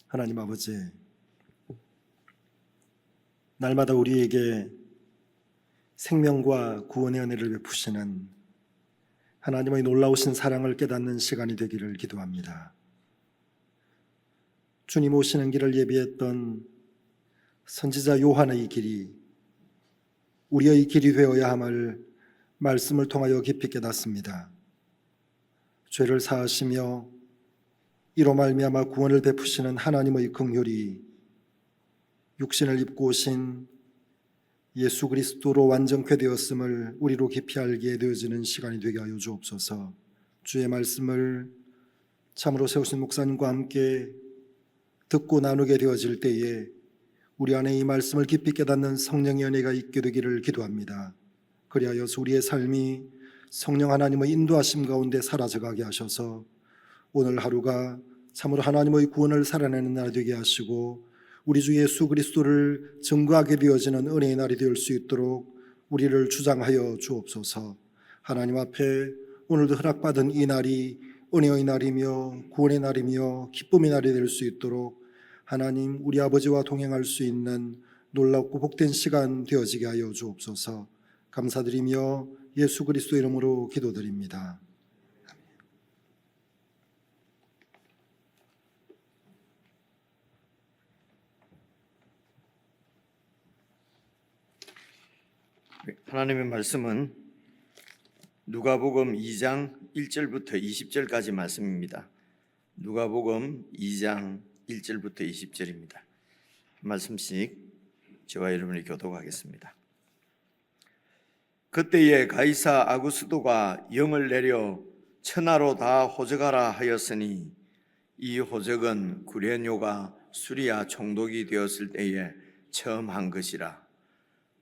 하나님 아버지, 날마다 우리에게 생명과 구원의 은혜를 베푸시는 하나님의 놀라우신 사랑을 깨닫는 시간이 되기를 기도합니다. 주님 오시는 길을 예비했던 선지자 요한의 길이 우리의 길이 되어야 함을 말씀을 통하여 깊이 깨닫습니다. 죄를 사하시며 이로 말미암아 구원을 베푸시는 하나님의 긍휼이 육신을 입고 오신 예수 그리스도로 완전케 되었음을 우리로 깊이 알게 되어지는 시간이 되게 하여 주옵소서. 주의 말씀을 참으로 세우신 목사님과 함께 듣고 나누게 되어질 때에 우리 안에 이 말씀을 깊이 깨닫는 성령의 은혜가 있게 되기를 기도합니다. 그리하여서 우리의 삶이 성령 하나님의 인도하심 가운데 사라져가게 하셔서 오늘 하루가 참으로 하나님의 구원을 살아내는 날 되게 하시고 우리 주 예수 그리스도를 증거하게 되어지는 은혜의 날이 될 수 있도록 우리를 주장하여 주옵소서. 하나님 앞에 오늘도 허락받은 이 날이 은혜의 날이며 구원의 날이며 기쁨의 날이 될 수 있도록 하나님 우리 아버지와 동행할 수 있는 놀랍고 복된 시간 되어지게 하여 주옵소서. 감사드리며 예수 그리스도 이름으로 기도드립니다. 하나님의 말씀은 누가복음 2장 1절부터 20절까지 말씀입니다. 누가복음 2장 1절부터 20절입니다. 한 말씀씩 저와 여러분이 교독하겠습니다. 그때에 가이사 아구스도가 영을 내려 천하로 다 호적하라 하였으니 이 호적은 구레뇨가 수리아 총독이 되었을 때에 처음 한 것이라.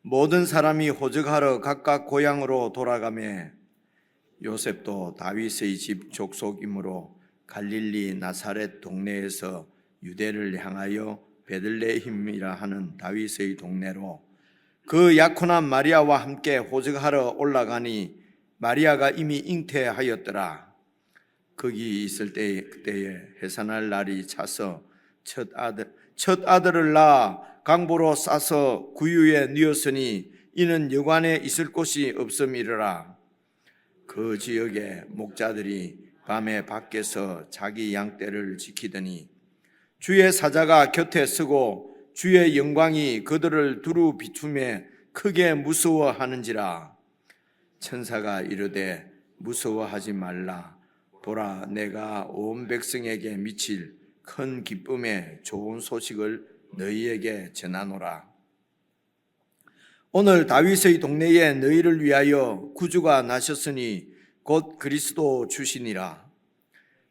모든 사람이 호적하러 각각 고향으로 돌아가매 요셉도 다윗의 집 족속이므로 갈릴리 나사렛 동네에서 유대를 향하여 베들레헴이라 하는 다윗의 동네로 그 약혼한 마리아와 함께 호적하러 올라가니 마리아가 이미 잉태하였더라. 거기 있을 그때에 해산할 날이 차서 첫 아들을 낳아 강보로 싸서 구유에 뉘었으니 이는 여관에 있을 곳이 없음이러라. 그 지역의 목자들이 밤에 밖에서 자기 양떼를 지키더니 주의 사자가 곁에 서고 주의 영광이 그들을 두루 비추매 크게 무서워하는지라. 천사가 이르되 무서워하지 말라. 보라, 내가 온 백성에게 미칠 큰 기쁨의 좋은 소식을 너희에게 전하노라. 오늘 다윗의 동네에 너희를 위하여 구주가 나셨으니 곧 그리스도 주시니라.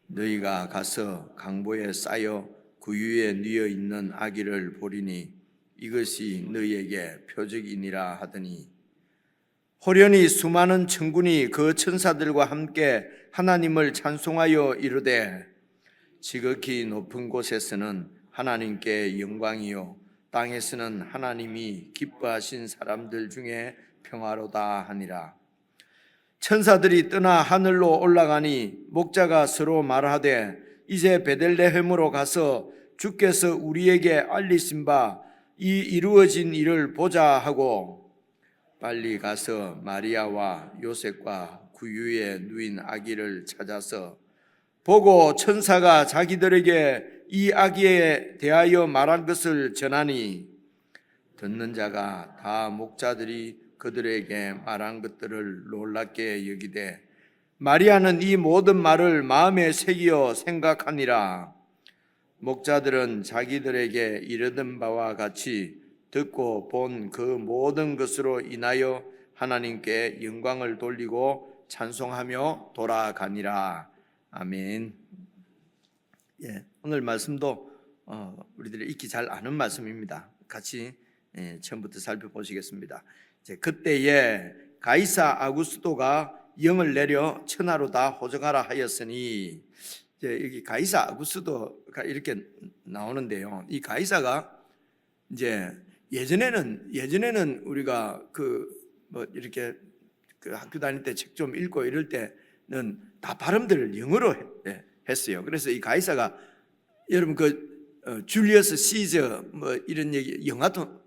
너희가 가서 강보에 쌓여 구유에 뉘어 있는 아기를 보리니 이것이 너희에게 표적이니라 하더니 호련히 수많은 천군이 그 천사들과 함께 하나님을 찬송하여 이르되 지극히 높은 곳에서는 하나님께 영광이요 땅에서는 하나님이 기뻐하신 사람들 중에 평화로다 하니라. 천사들이 떠나 하늘로 올라가니 목자가 서로 말하되 이제 베들레헴으로 가서 주께서 우리에게 알리신 바 이 이루어진 일을 보자 하고 빨리 가서 마리아와 요셉과 구유에 누인 아기를 찾아서 보고 천사가 자기들에게 이 아기에 대하여 말한 것을 전하니 듣는 자가 다 목자들이 그들에게 말한 것들을 놀랍게 여기되 마리아는 이 모든 말을 마음에 새기어 생각하니라. 목자들은 자기들에게 이르던 바와 같이 듣고 본 그 모든 것으로 인하여 하나님께 영광을 돌리고 찬송하며 돌아가니라. 아멘. 오늘 말씀도 우리들이 익히 잘 아는 말씀입니다. 같이 처음부터 살펴보시겠습니다. 그때에 가이사 아구스도가 영을 내려 천하로 다 호적하라 하였으니 여기 가이사 아구스도가 이렇게 나오는데요. 이 가이사가 이제 예전에는 우리가 이렇게 학교 다닐 때 책 좀 읽고 이럴 때는 다 발음들을 영어로 했어요. 그래서 이 가이사가 여러분 줄리어스 시저 뭐 이런 얘기 영화도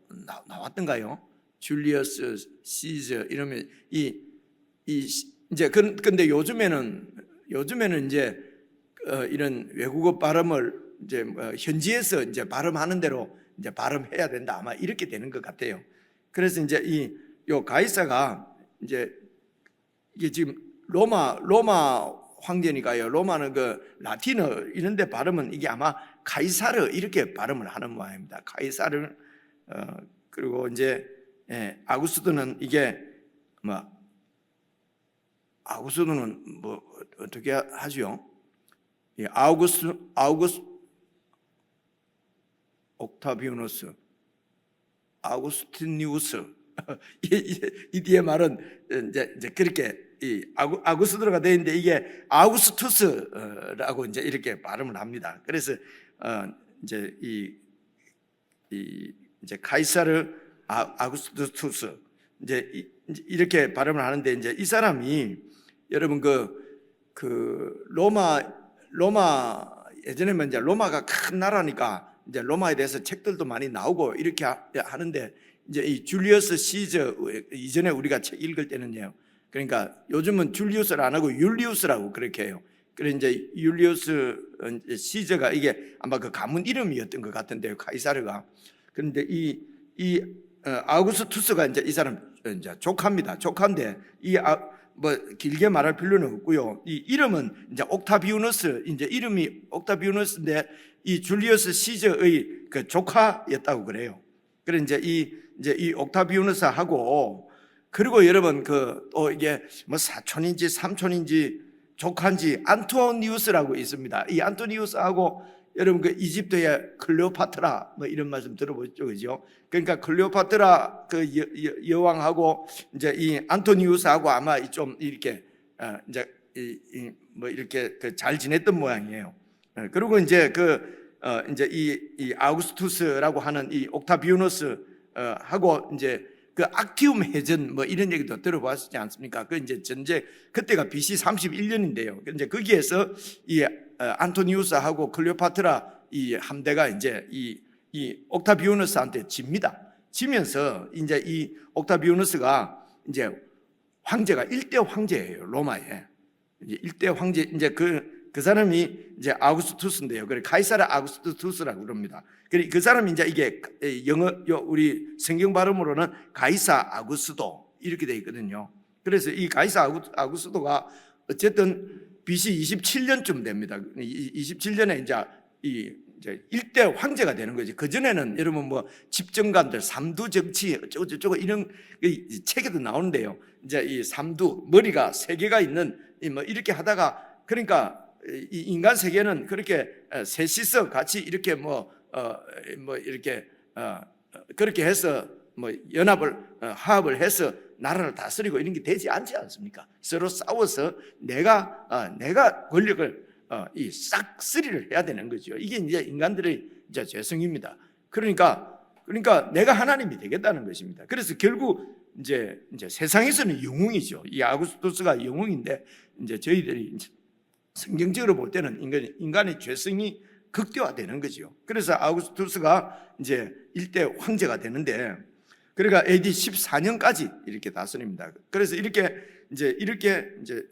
나왔던가요? 줄리어스 시저 이러면 이제 근데 요즘에는 이제 이런 외국어 발음을 이제 현지에서 이제 발음하는 대로 이제 발음해야 된다 아마 이렇게 되는 것 같아요. 그래서 이제 요 가이사가 이제 이게 지금 로마 황제니까요. 로마는 그 라틴어 이런데 발음은 이게 아마 카이사르 이렇게 발음을 하는 모양입니다. 카이사르 그리고 이제 아구스도는 이게 뭐 아구스도는 뭐 어떻게 하죠? 아우구스 옥타비아누스 아우구스티니우스 이 뒤에 말은 이제 그렇게 아구스도가 되어 있는데 이게 아우구스투스라고 이제 이렇게 발음을 합니다. 그래서 이제 이제 카이사르 아구스투스 이제 이렇게 발음을 하는데 이제 이 사람이 여러분 그 로마 예전에는 이제 로마가 큰 나라니까 이제 로마에 대해서 책들도 많이 나오고 이렇게 하는데 이제 이 줄리어스 시저 이전에 우리가 책 읽을 때는요. 그러니까 요즘은 줄리우스를 안 하고 율리우스라고 그렇게 해요. 그래서 이제 율리우스 시저가 이게 아마 그 가문 이름이었던 것 같은데요. 카이사르가. 그런데 이 아우구스투스가 이제 이 사람 이제 조카입니다. 조카인데 뭐 길게 말할 필요는 없고요. 이 이름은 이제 옥타비우누스 이제 이름이 옥타비우누스인데 이 줄리어스 시저의 그 조카였다고 그래요. 그래 이제 이 옥타비우누스하고 그리고 여러분 또 이게 뭐 사촌인지 삼촌인지 조카인지 안토니우스라고 있습니다. 이 안토니우스하고 여러분 그 이집트의 클레오파트라 뭐 이런 말씀 들어보셨죠, 그죠? 그러니까 클레오파트라 그 여왕하고 이제 이 안토니우스하고 아마 좀 이렇게 이제 뭐 이렇게 잘 지냈던 모양이에요. 그리고 이제 이제 이 아우구스투스라고 하는 이 옥타비우누스 하고 이제 그 악티움 해전 뭐 이런 얘기도 들어보셨지 않습니까? 그 이제 전쟁 그때가 BC 31년인데요. 이제 거기에서 이 안토니우스하고 클레오파트라 이 함대가 이제 이 옥타비우누스한테 집니다. 지면서 이제 이 옥타비우누스가 이제 황제가 1대 황제예요. 로마에. 이제 1대 황제 이제 그 사람이 이제 아우구스투스인데요. 그래 카이사르 아우구스투스라고 그럽니다. 그래 그 사람이 이제 이게 우리 성경 발음으로는 가이사 아구스도 이렇게 돼 있거든요. 그래서 이 가이사 아구스도가 어쨌든 BC 27년쯤 됩니다. 27년에 이제 1대 황제가 되는 거지. 그 전에는 여러분 뭐 집정관들 삼두 정치 어쩌고 이런 책에도 나오는데요. 이제 이 삼두 머리가 세 개가 있는 뭐 이렇게 하다가 그러니까 이 인간 세계는 그렇게 셋이서 같이 이렇게 뭐 이렇게 그렇게 해서 뭐 화합을 해서 나라를 다스리고 이런 게 되지 않지 않습니까? 서로 싸워서 내가 권력을 이 싹쓸이를 해야 되는 거죠. 이게 이제 인간들의 이제 죄성입니다. 그러니까 내가 하나님이 되겠다는 것입니다. 그래서 결국 이제 세상에서는 영웅이죠. 이 아구스투스가 영웅인데 이제 저희들이 이제 성경적으로 볼 때는 인간의 죄성이 극대화되는 거죠. 그래서 아우구스투스가 이제 1대 황제가 되는데 그러니까 AD 14년까지 이렇게 다스립니다. 그래서 이렇게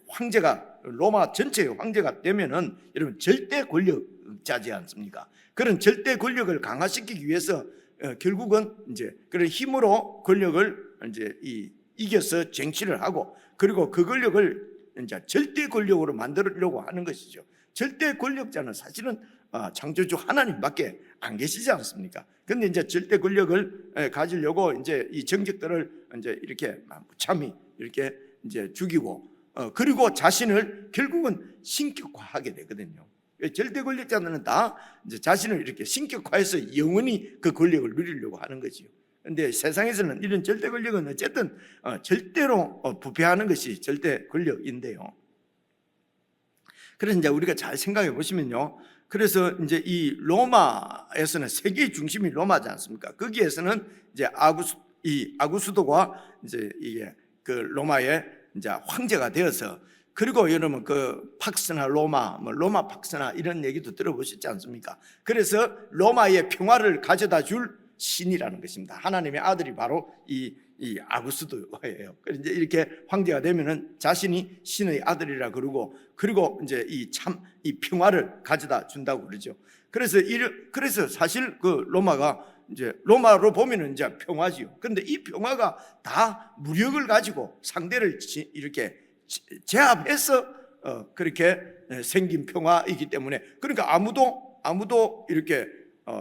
황제가 로마 전체의 황제가 되면은 여러분 절대 권력자지 않습니까? 그런 절대 권력을 강화시키기 위해서 결국은 이제 그런 힘으로 권력을 이제 이겨서 쟁취를 하고 그리고 그 권력을 이제 절대 권력으로 만들려고 하는 것이죠. 절대 권력자는 사실은 창조주 하나님밖에 안 계시지 않습니까? 그런데 이제 절대 권력을 가지려고 이제 이 정직들을 이제 이렇게 무참히 이렇게 이제 죽이고 그리고 자신을 결국은 신격화하게 되거든요. 절대 권력자들은 다 이제 자신을 이렇게 신격화해서 영원히 그 권력을 누리려고 하는 거지요. 그런데 세상에서는 이런 절대 권력은 어쨌든 절대로 부패하는 것이 절대 권력인데요. 그래서 이제 우리가 잘 생각해 보시면요. 그래서 이제 이 로마에서는 세계의 중심이 로마지 않습니까? 거기에서는 이제 아구스도가 이제 이게 그 로마의 이제 황제가 되어서 그리고 여러분 그 팍스나 로마, 뭐 로마 팍스나 이런 얘기도 들어보셨지 않습니까? 그래서 로마의 평화를 가져다 줄 신이라는 것입니다. 하나님의 아들이 바로 이 아구스도예요. 그래서 이제 이렇게 황제가 되면은 자신이 신의 아들이라 그러고, 그리고 이제 이 평화를 가져다 준다고 그러죠. 그래서 사실 그 로마가 이제 로마로 보면은 이제 평화지요. 그런데 이 평화가 다 무력을 가지고 상대를 이렇게 제압해서 그렇게 생긴 평화이기 때문에, 그러니까 아무도 이렇게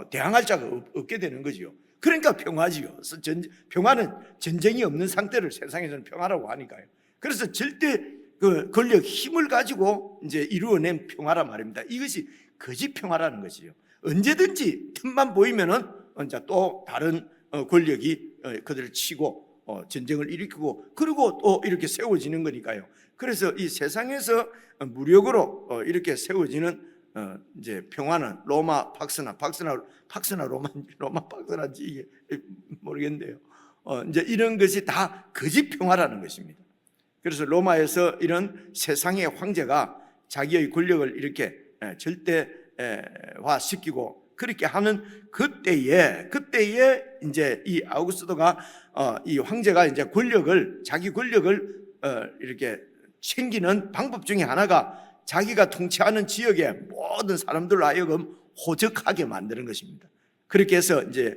대항할 자가 없게 되는 거지요. 그러니까 평화지요. 평화는 전쟁이 없는 상태를 세상에서는 평화라고 하니까요. 그래서 절대 그 권력 힘을 가지고 이제 이루어낸 평화란 말입니다. 이것이 거짓 평화라는 것이죠. 언제든지 틈만 보이면은 이제 또 다른 권력이 그들을 치고 전쟁을 일으키고, 그리고 또 이렇게 세워지는 거니까요. 그래서 이 세상에서 무력으로 이렇게 세워지는 이제 평화는 로마 팍스나 로마 팍스나지 이게 모르겠는데요. 이제 이런 것이 다 거짓 평화라는 것입니다. 그래서 로마에서 이런 세상의 황제가 자기의 권력을 이렇게 절대화시키고 그렇게 하는 그때에 이제 이 아우구스도가 이 황제가 이제 자기 권력을 이렇게 챙기는 방법 중에 하나가 자기가 통치하는 지역의 모든 사람들로 하여금 호적하게 만드는 것입니다. 그렇게 해서 이제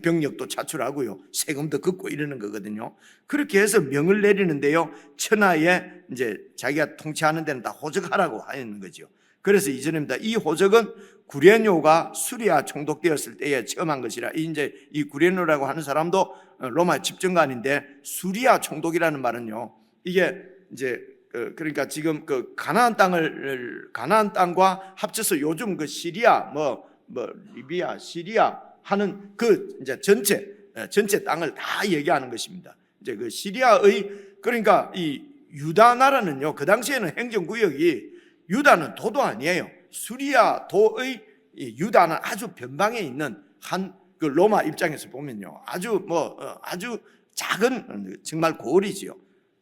병력도 차출하고요, 세금도 걷고 이러는 거거든요. 그렇게 해서 명을 내리는데요, 천하에 이제 자기가 통치하는 데는 다 호적하라고 하는 거죠. 그래서 이전입니다. 이 호적은 구레뇨가 수리아 총독되었을 때에 처음 한 것이라, 이제 이 구레뇨라고 하는 사람도 로마 집정관인데, 수리아 총독이라는 말은요, 이게 이제 그러니까 지금 그 가나안 땅과 합쳐서 요즘 그 시리아 리비아 시리아 하는 그 이제 전체 땅을 다 얘기하는 것입니다. 이제 그 시리아의, 그러니까 이 유다 나라는요, 그 당시에는 행정구역이, 유다는 도도 아니에요. 수리아 도의 유다는 아주 변방에 있는 그 로마 입장에서 보면요, 아주 작은 정말 고을이지요.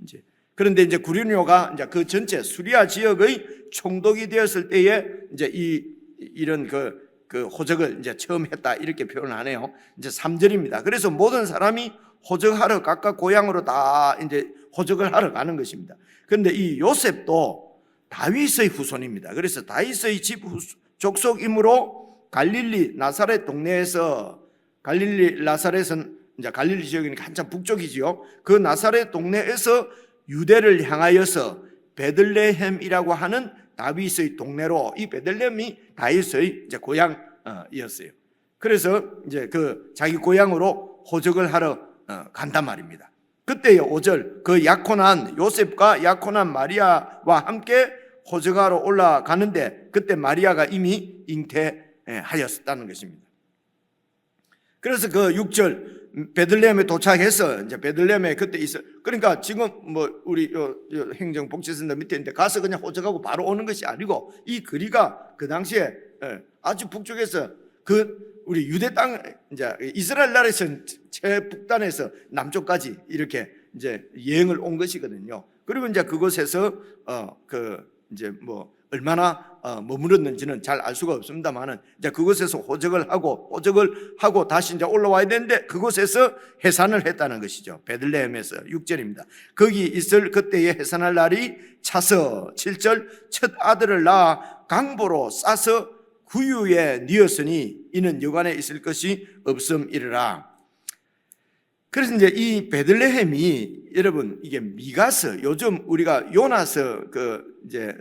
이제 그런데 이제 구리뇨가 이제 그 전체 수리아 지역의 총독이 되었을 때에 이제 이런 그 호적을 이제 처음 했다, 이렇게 표현하네요. 이제 3절입니다. 그래서 모든 사람이 호적하러 각각 고향으로 다 이제 호적을 하러 가는 것입니다. 그런데 이 요셉도 다윗의 후손입니다. 그래서 다윗의 집 족속이므로 갈릴리 나사렛 동네에서, 나사렛은 이제 갈릴리 지역이니까 한참 북쪽이지요. 그 나사렛 동네에서 유대를 향하여서 베들레헴이라고 하는 다윗의 동네로, 이 베들레헴이 다윗의 이제 고향이었어요. 그래서 이제 그 자기 고향으로 호적을 하러 간단 말입니다. 그때의 5절, 그 약혼한 요셉과 약혼한 마리아와 함께 호적하러 올라가는데, 그때 마리아가 이미 잉태하였다는 것입니다. 그래서 그 6절, 베들레헴에 도착해서 이제 베들레헴에 그때 있어. 그러니까 지금 뭐 우리 행정복지센터 밑에 있는데 가서 그냥 호적하고 바로 오는 것이 아니고, 이 거리가 그 당시에 아주 북쪽에서 그 우리 유대 땅, 이제 이스라엘 나라에서 최북단에서 남쪽까지 이렇게 이제 여행을 온 것이거든요. 그리고 이제 그곳에서 이제 뭐 얼마나 머물렀는지는 잘 알 수가 없습니다만은, 이제 그곳에서 호적을 하고 다시 이제 올라와야 되는데, 그곳에서 해산을 했다는 것이죠. 베들레헴에서. 6절입니다. 거기 있을 그때에 해산할 날이 차서 7절, 첫 아들을 낳아 강보로 싸서 구유에 뉘었으니 이는 여관에 있을 것이 없음이르라. 그래서 이제 이 베들레헴이, 여러분, 이게 미가서, 요즘 우리가 요나서 이제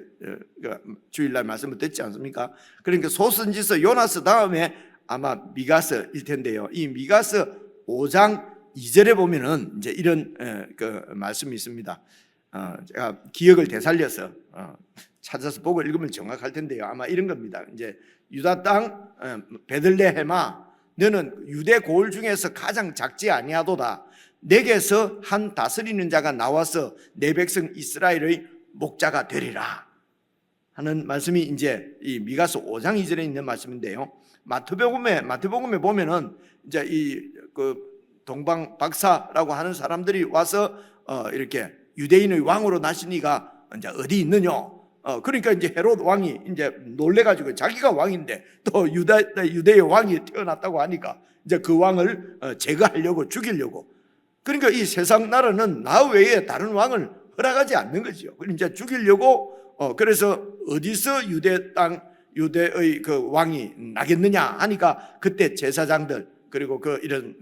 주일날 말씀을 듣지 않습니까? 그러니까 소선지서 요나서 다음에 아마 미가서일 텐데요. 이 미가서 5장 2절에 보면은 이제 이런 그 말씀이 있습니다. 제가 기억을 되살려서 찾아서 보고 읽으면 정확할 텐데요. 아마 이런 겁니다. 이제 유다 땅 베들레헴아, 너는 유대 고을 중에서 가장 작지 아니하도다. 내게서 한 다스리는 자가 나와서 내 백성 이스라엘의 목자가 되리라 하는 말씀이 이제 이 미가서 5장 2절에 있는 말씀인데요. 마태복음에 보면은 이제 그 동방 박사라고 하는 사람들이 와서 이렇게 유대인의 왕으로 나시니가 이제 어디 있느냐? 그러니까 이제 헤롯 왕이 이제 놀래가지고 자기가 왕인데 또 유대의 왕이 태어났다고 하니까 이제 그 왕을 제거하려고 죽이려고. 그러니까 이 세상 나라는 나 외에 다른 왕을 허락하지 않는 거죠. 이제 죽이려고 그래서 어디서 유대의 그 왕이 나겠느냐 하니까 그때 제사장들 그리고 그 이런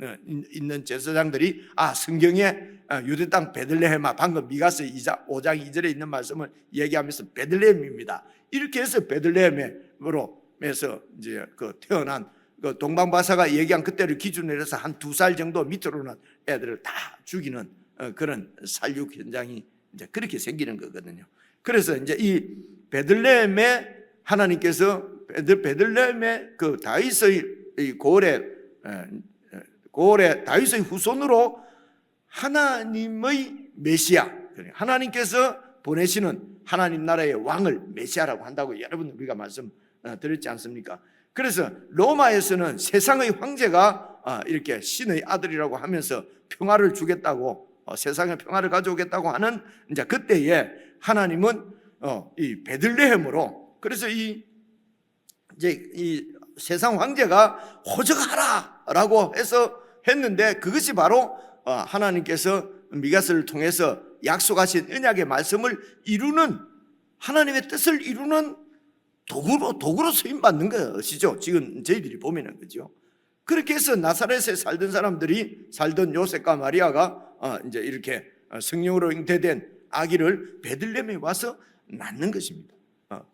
있는 제사장들이 성경에 유대 땅 베들레헴아 방금 미가서 5장 2절에 있는 말씀을 얘기하면서 베들레헴입니다. 이렇게 해서 베들레헴으로 해서 이제 그 태어난 그 동방바사가 얘기한 그때를 기준으로 해서 한 2살 정도 밑으로는 애들을 다 죽이는 그런 살육 현장이 이제 그렇게 생기는 거거든요. 그래서 이제 이 베들레헴에 하나님께서 베들레헴의 그 다윗의 고을의 다윗의 후손으로 하나님의 메시아, 하나님께서 보내시는 하나님 나라의 왕을 메시아라고 한다고 여러분 우리가 말씀 드렸지 않습니까? 그래서 로마에서는 세상의 황제가 이렇게 신의 아들이라고 하면서 평화를 주겠다고 세상에 평화를 가져오겠다고 하는 이제 그때에 하나님은 이 베들레헴으로 그래서 이 세상 황제가 호적하라라고 해서 했는데 그것이 바로 하나님께서 미가서를 통해서 약속하신 언약의 말씀을 이루는 하나님의 뜻을 이루는 도구로 쓰임 받는 것이죠. 지금 저희들이 보면은 그죠. 그렇게 해서 나사렛에 살던 사람들이 살던 요셉과 마리아가 이제 이렇게 성령으로 잉태된 아기를 베들레헴에 와서 낳는 것입니다.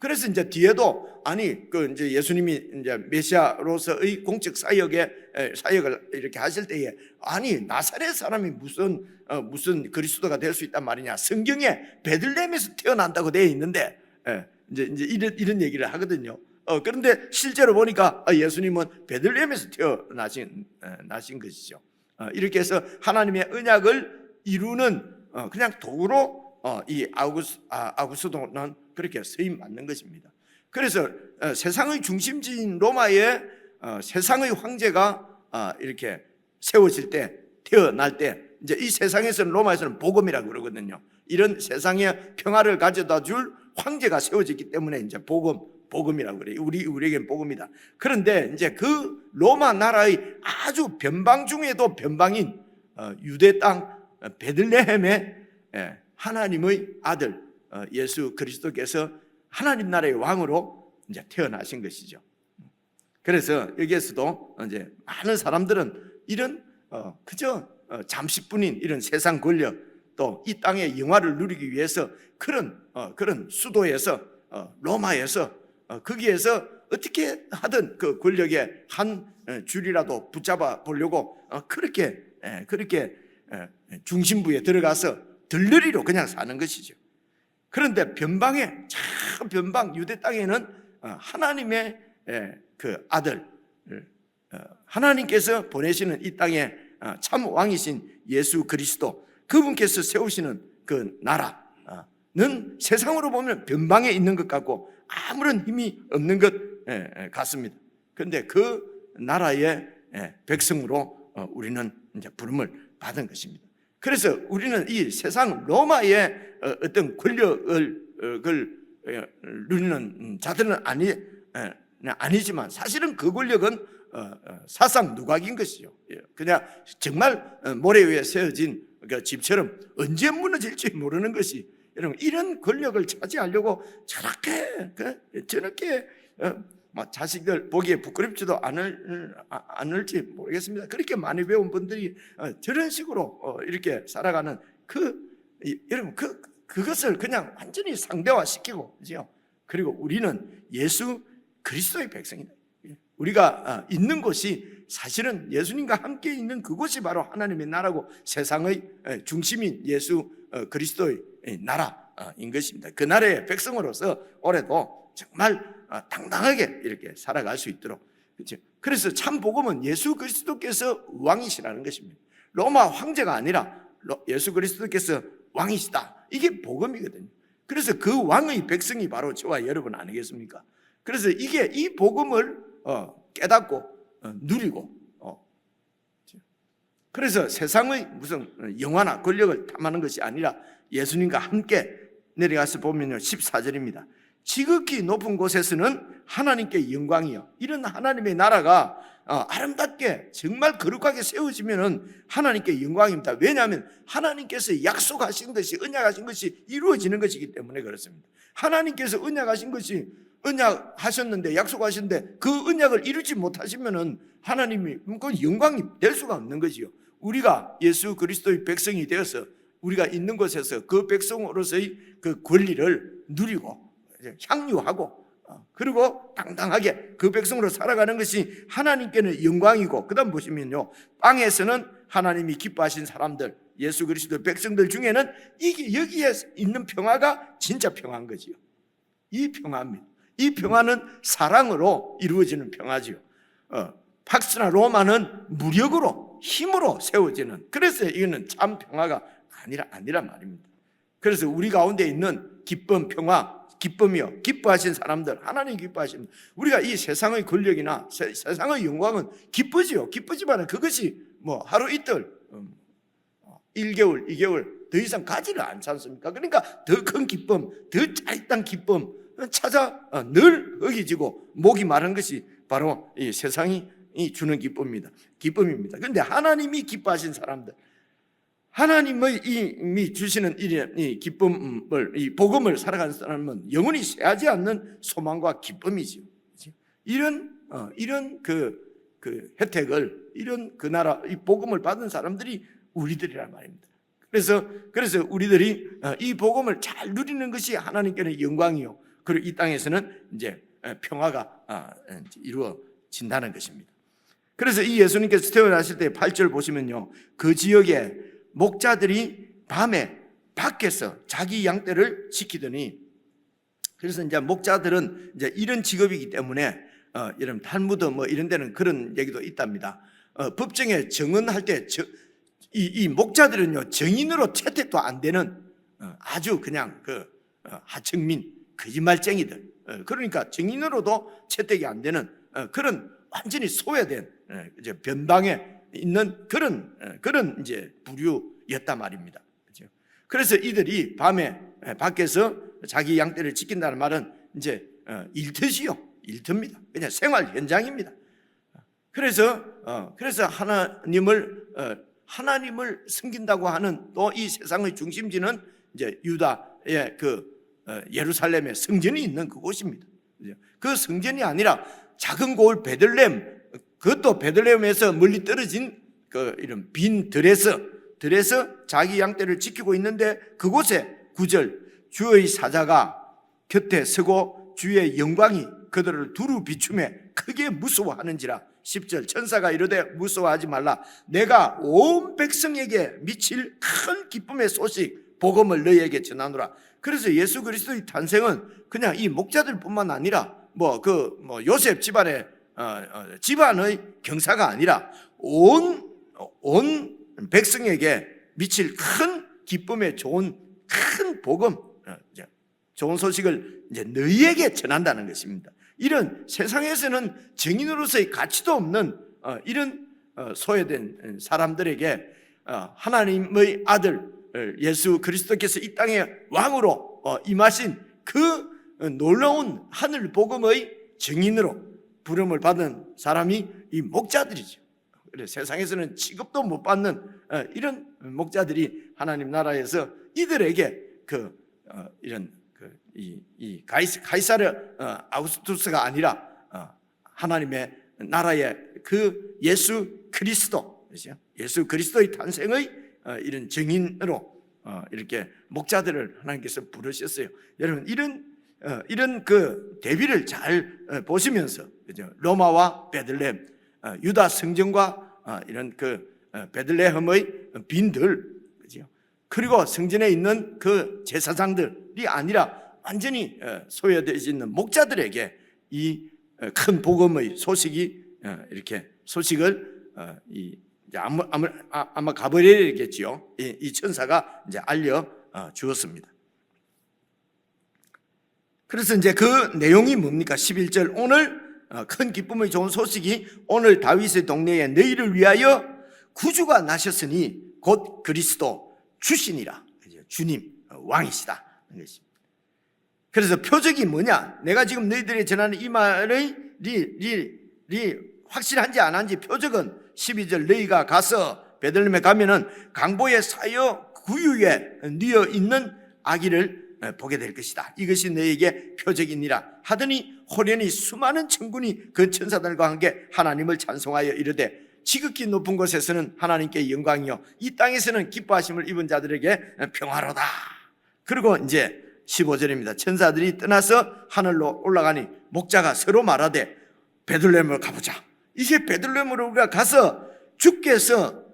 그래서 이제 뒤에도 그 이제 예수님이 이제 메시아로서의 공적 사역을 이렇게 하실 때에 나사렛 사람이 무슨 그리스도가 될 수 있단 말이냐? 성경에 베들레헴에서 태어난다고 되어 있는데 이제 이런 얘기를 하거든요. 그런데 실제로 보니까 예수님은 베들레헴에서 태어나신 것이죠. 이렇게 해서 하나님의 언약을 이루는 그냥 도구로 이 아우구스도는 그렇게 쓰임 받는 것입니다. 그래서 세상의 중심지인 로마에 세상의 황제가 이렇게 세워질 때 태어날 때 이제 이 세상에서는 로마에서는 복음이라고 그러거든요. 이런 세상에 평화를 가져다 줄 황제가 세워졌기 때문에 이제 복음이라고 그래요. 우리에겐 복음이다. 그런데 이제 그 로마 나라의 아주 변방 중에도 변방인 유대 땅 베들레헴에 하나님의 아들 예수 그리스도께서 하나님 나라의 왕으로 이제 태어나신 것이죠. 그래서 여기에서도 이제 많은 사람들은 이런 그저 잠시뿐인 이런 세상 권력 또 이 땅의 영화를 누리기 위해서 그런 수도에서 로마에서 거기에서 어떻게 하든 그 권력의 한 줄이라도 붙잡아 보려고 그렇게 중심부에 들어가서 들러리로 그냥 사는 것이죠. 그런데 변방 유대 땅에는 하나님의 그 아들 하나님께서 보내시는 이 땅에 참 왕이신 예수 그리스도 그분께서 세우시는 그 나라는 세상으로 보면 변방에 있는 것 같고 아무런 힘이 없는 것 같습니다. 그런데 그 나라의 백성으로 우리는 이제 부름을 받은 것입니다. 그래서 우리는 이 세상 로마의 어떤 권력을 누리는 자들은 아니지만 사실은 그 권력은 사상 누각인 것이죠. 그냥 정말 모래 위에 세워진 그 집처럼 언제 무너질지 모르는 것이 여러분 이런 권력을 차지하려고 저렇게 자식들 보기에 부끄럽지도 않을지 모르겠습니다. 그렇게 많이 배운 분들이 저런 식으로 이렇게 살아가는 여러분 그것을 그냥 완전히 상대화시키고 그죠? 그리고 우리는 예수 그리스도의 백성이다. 우리가 있는 곳이 사실은 예수님과 함께 있는 그곳이 바로 하나님의 나라고 세상의 중심인 예수 그리스도의 나라인 것입니다. 그 나라의 백성으로서 올해도 정말 당당하게 이렇게 살아갈 수 있도록 그렇죠? 그래서 참 복음은 예수 그리스도께서 왕이시라는 것입니다. 로마 황제가 아니라 예수 그리스도께서 왕이시다. 이게 복음이거든요. 그래서 그 왕의 백성이 바로 저와 여러분 아니겠습니까? 그래서 이 복음을 깨닫고 누리고 그래서 세상의 무슨 영화나 권력을 탐하는 것이 아니라 예수님과 함께 내려가서 보면요 14절입니다. 지극히 높은 곳에서는 하나님께 영광이요. 이런 하나님의 나라가 아름답게 정말 거룩하게 세워지면은 하나님께 영광입니다. 왜냐하면 하나님께서 약속하신 것이, 언약하신 것이 이루어지는 것이기 때문에 그렇습니다. 하나님께서 언약하신 것이, 언약하셨는데, 약속하셨는데 그 언약을 이루지 못하시면은 하나님이 그 영광이 될 수가 없는 거지요. 우리가 예수 그리스도의 백성이 되어서 우리가 있는 곳에서 그 백성으로서의 그 권리를 누리고 향유하고 그리고 당당하게 그 백성으로 살아가는 것이 하나님께는 영광이고, 그 다음 보시면요 땅에서는 하나님이 기뻐하신 사람들, 예수 그리스도 백성들 중에는 이게 여기에 있는 평화가 진짜 평화인 거지요. 이 평화입니다. 이 평화는 사랑으로 이루어지는 평화지요. 팍스나 로마는 무력으로, 힘으로 세워지는, 그래서 이거는 참 평화가 아니란 말입니다. 그래서 우리 가운데 있는 기쁨, 평화, 기쁨이요, 기뻐하신 사람들, 하나님 기뻐하십니다. 우리가 이 세상의 권력이나 세상의 영광은 기쁘지요. 기쁘지만 그것이 뭐 하루 이틀, 1개월, 2개월 더 이상 가지를 않지 않습니까? 그러니까 더 큰 기쁨, 더 짜릿한 기쁨 찾아 늘 허기지고 목이 마른 것이 바로 이 세상이 주는 기쁨입니다. 그런데 하나님이 기뻐하신 사람들, 하나님의 이미 주시는 이 기쁨을, 이 복음을 살아가는 사람은 영원히 쇠하지 않는 소망과 기쁨이죠. 이런 그 혜택을, 이런 그 나라, 이 복음을 받은 사람들이 우리들이란 말입니다. 그래서 우리들이 이 복음을 잘 누리는 것이 하나님께는 영광이요, 그리고 이 땅에서는 이제 평화가 이루어진다는 것입니다. 그래서 이 예수님께서 태어나실 때 8절 보시면요, 그 지역에 목자들이 밤에 밖에서 자기 양떼를 지키더니, 그래서 이제 목자들은 이제 이런 직업이기 때문에 이런 탈무드 뭐 이런 데는 그런 얘기도 있답니다. 법정에 증언할 때 이 목자들은요 정인으로 채택도 안 되는 아주 그냥 그 하층민, 거짓말쟁이들, 그러니까 정인으로도 채택이 안 되는 그런 완전히 소외된 이제 변방에 있는 그런 이제 부류였단 말입니다. 그래서 이들이 밤에 밖에서 자기 양떼를 지킨다는 말은 이제 일터지요, 일터입니다. 그냥 생활 현장입니다. 그래서 하나님을 섬긴다고 하는 또 이 세상의 중심지는 이제 유다의 그 예루살렘의 성전이 있는 그곳입니다. 그 성전이 아니라 작은 고을 베들레헴, 그것도 베들레헴에서 멀리 떨어진 그 이런 빈 들에서 자기 양떼를 지키고 있는데, 그곳에 9절 주의 사자가 곁에 서고 주의 영광이 그들을 두루 비추매 크게 무서워하는지라. 10절 천사가 이르되 무서워하지 말라, 내가 온 백성에게 미칠 큰 기쁨의 소식 복음을 너희에게 전하노라. 그래서 예수 그리스도의 탄생은 그냥 이 목자들뿐만 아니라 요셉 집안의 경사가 아니라 온 백성에게 미칠 큰 기쁨의 큰 복음, 좋은 소식을 이제 너희에게 전한다는 것입니다. 이런 세상에서는 증인으로서의 가치도 없는 이런 소외된 사람들에게 하나님의 아들 예수 그리스도께서 이 땅에 왕으로 임하신 그 놀라운 하늘 복음의 증인으로 부름을 받은 사람이 이 목자들이죠. 세상에서는 취급도 못 받는 이런 목자들이 하나님 나라에서 이들에게 이 가이사르 아우구스투스가 아니라 하나님의 나라의 그 예수 그리스도의 탄생의 이런 증인으로 이렇게 목자들을 하나님께서 부르셨어요. 여러분 이런 그 대비를 잘 보시면서, 그죠? 로마와 베들레헴, 유다 성전과 이런 그 베들레헴의 빈들, 그죠? 그리고 성전에 있는 그 제사장들이 아니라 완전히 소외되어 있는 목자들에게 이 큰 복음의 소식을 아마 가브리엘이겠지요. 이 천사가 이제 알려 주었습니다. 그래서 이제 그 내용이 뭡니까? 11절 오늘 큰 기쁨의 좋은 소식이 오늘 다윗의 동네에 너희를 위하여 구주가 나셨으니 곧 그리스도 주신이라. 주님 왕이시다. 그래서 표적이 뭐냐? 내가 지금 너희들에게 전하는 이 말의 확실한지 안 한지 표적은 12절 너희가 가서 베들레헴에 가면은 강보에 쌓여 구유에 뉘어 있는 아기를 보게 될 것이다. 이것이 너희에게 표적이니라 하더니 호련히 수많은 천군이 그 천사들과 함께 하나님을 찬송하여 이르되 지극히 높은 곳에서는 하나님께 영광이요 이 땅에서는 기뻐하심을 입은 자들에게 평화로다. 그리고 이제 15절입니다. 천사들이 떠나서 하늘로 올라가니 목자가 서로 말하되 베들레헴으로 가보자. 이제 베들레헴으로 우리가 가서 주께서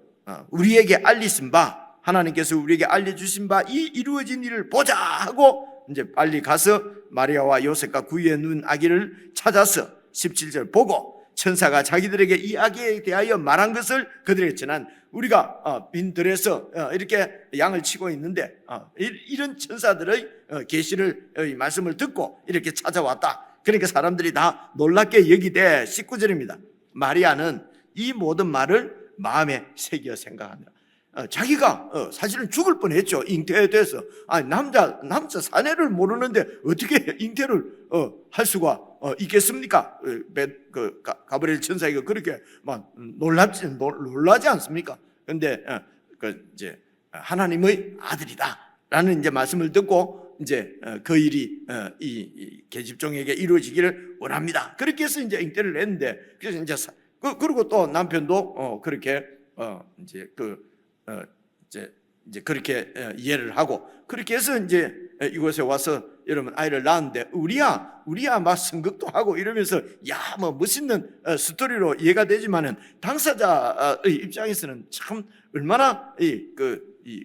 우리에게 알리신 바, 하나님께서 우리에게 알려주신 바 이 이루어진 일을 보자 하고 이제 빨리 가서 마리아와 요셉과 구유에 누운 아기를 찾아서 17절 보고 천사가 자기들에게 이 아기에 대하여 말한 것을 그들에게 전한. 우리가 빈 들에서 이렇게 양을 치고 있는데 이런 천사들의 계시를 말씀을 듣고 이렇게 찾아왔다. 그러니까 사람들이 다 놀랍게 여기되 19절입니다. 마리아는 이 모든 말을 마음에 새겨 생각한다. 자기가 사실은 죽을 뻔했죠. 잉태돼서 남자 사내를 모르는데 어떻게 잉태를 할 수가 있겠습니까? 가브리엘 천사가 그렇게 막 놀라지 않습니까? 그런데 이제 하나님의 아들이다라는 이제 말씀을 듣고 이제 그 일이 이 계집종에게 이루어지기를 원합니다. 그렇게 해서 이제 잉태를 했는데 그래서 이제 그리고 또 남편도 그렇게 이제 그렇게 이해를 하고 그렇게 해서 이제 이곳에 와서 여러분 아이를 낳았는데 우리야 막 승극도 하고 이러면서 뭐 멋있는 스토리로 이해가 되지만은 당사자의 입장에서는 참 얼마나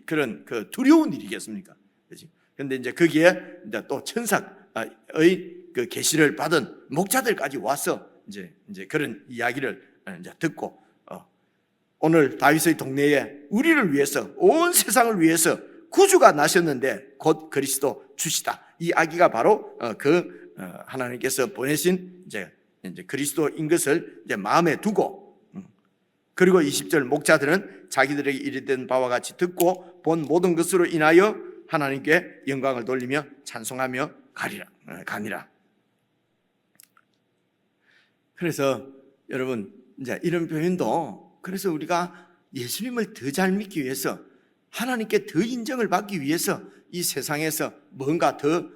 그런 두려운 일이겠습니까? 그런데 이제 거기에 이제 또 천사의 그 계시를 받은 목자들까지 와서 이제 그런 이야기를 이제 듣고 오늘 다윗의 동네에 우리를 위해서 온 세상을 위해서 구주가 나셨는데 곧 그리스도 주시다. 이 아기가 바로 하나님께서 보내신 이제 그리스도인 것을 이제 마음에 두고 그리고 20절 목자들은 자기들에게 이르된 바와 같이 듣고 본 모든 것으로 인하여 하나님께 영광을 돌리며 찬송하며 가니라. 그래서 여러분 이제 이런 표현도 그래서 우리가 예수님을 더 잘 믿기 위해서 하나님께 더 인정을 받기 위해서 이 세상에서 뭔가 더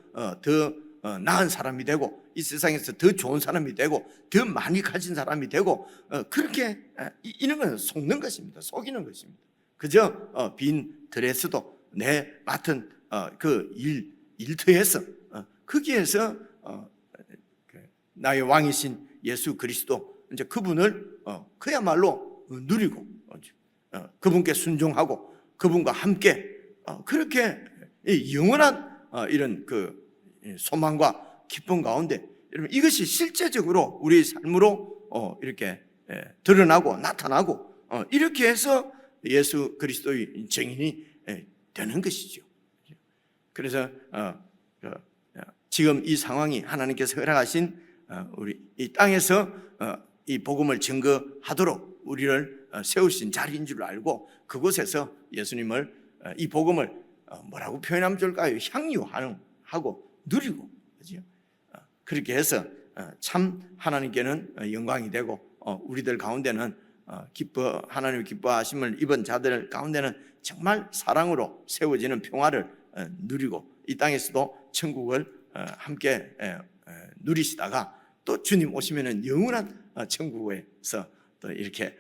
나은 사람이 되고 이 세상에서 더 좋은 사람이 되고 더 많이 가진 사람이 되고 그렇게 이런 건 속는 것입니다. 속이는 것입니다. 그저 빈 드레스도 내 맡은 그 일터에서 거기에서 나의 왕이신 예수 그리스도 이제 그분을 그야말로 누리고 그분께 순종하고 그분과 함께 그렇게 영원한 이런 그 소망과 기쁨 가운데 여러분 이것이 실제적으로 우리의 삶으로 이렇게 드러나고 나타나고 이렇게 해서 예수 그리스도의 증인이 되는 것이죠. 그래서 지금 이 상황이 하나님께서 허락하신 우리 이 땅에서 이 복음을 증거하도록 우리를 세우신 자리인 줄 알고 그곳에서 예수님을 이 복음을 뭐라고 표현하면 좋을까요? 향유하고 누리고 그렇죠? 그렇게 해서 참 하나님께는 영광이 되고 우리들 가운데는 하나님의 기뻐하심을 입은 자들 가운데는 정말 사랑으로 세워지는 평화를 누리고 이 땅에서도 천국을 함께 누리시다가 또 주님 오시면은 영원한 천국에서 또 이렇게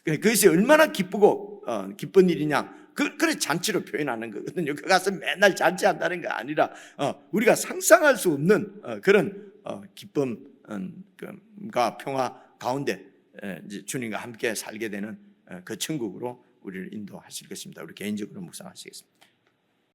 그것이 얼마나 기쁘고 기쁜 일이냐 그래 잔치로 표현하는 거거든요. 그 가서 맨날 잔치한다는 게 아니라 우리가 상상할 수 없는 그런 기쁨과 평화 가운데 이제 주님과 함께 살게 되는 그 천국으로 우리를 인도하실 것입니다. 우리 개인적으로 묵상하시겠습니다.